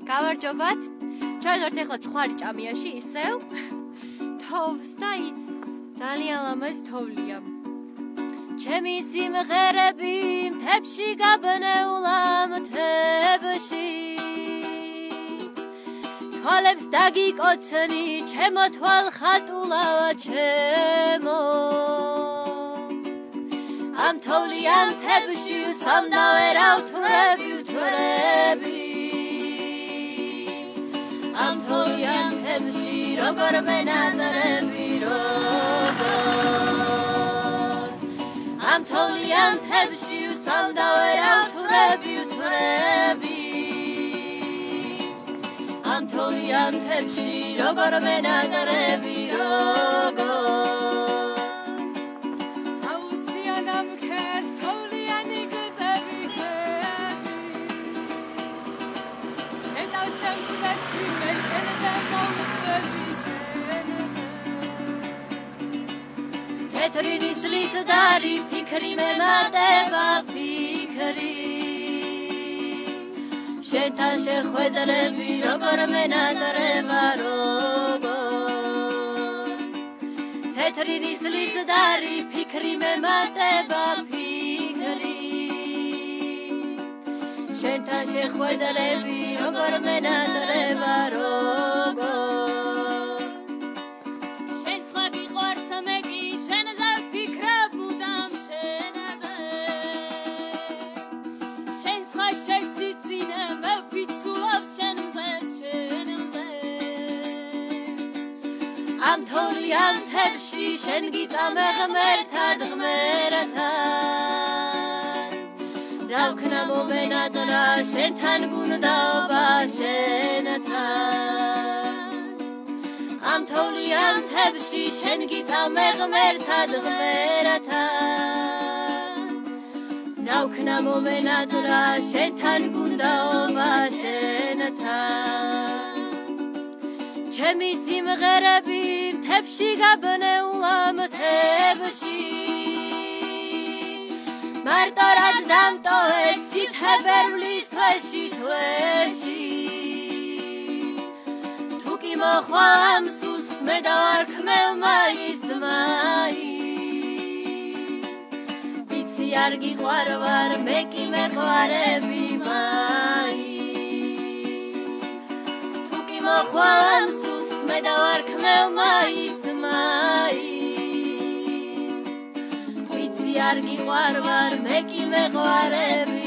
გამარჯობათ. ჩვენ ვართ ახლა ცხარი ჭამიაში ისევ თოვს და ძალიან ლამაზ თოვლია. ჩემი სიმღერები მთებში გაბნეულა მთებში. თვალებს დაგიკოცნი ჩემო თვალხატულა ჩემო. ამ თოვლიან მთებში უსამდა ვერავთვრები ამ თოვლიან მთებში როგორ მენატრები როგორ ამ თოვლიან მთებში უსამდა ვერავთვრები ამ თოვლიან მთებში როგორ მენატრები როგორ Petrini slizadari fikri me mateba fikri Shetan shekhvedrebi rogor menadreba rogor Petrini slizadari fikri me mateba fikri Shetan shekhvedrebi rogor menadreba rogor Am თოვლიან მთებში შენ გიწამე ღმერთად ღმერთთან რა ვქნა მომენადრა შენთან გუნდაობა შენთან Am თოვლიან მთებში შენ გიწამე ღმერთად ღმერთთან რა ვქნა მომენადრა შენთან გუნდაობა შენთან ჩემი სიმღერები მთებში გაბნეულა მთებში მარტო რად დამტოვეთ სითხებერვლის თვეში თუ კი მოხვალ ამ სუსხს მე დავარქმევ მაის ვიცი არ გიყვარვარ მე კი მეყვარები მაის თუ კი მოხვალ ამ მე დავარქმევ მაის ვიცი არ გიყვარვარ მე კი მეყვარები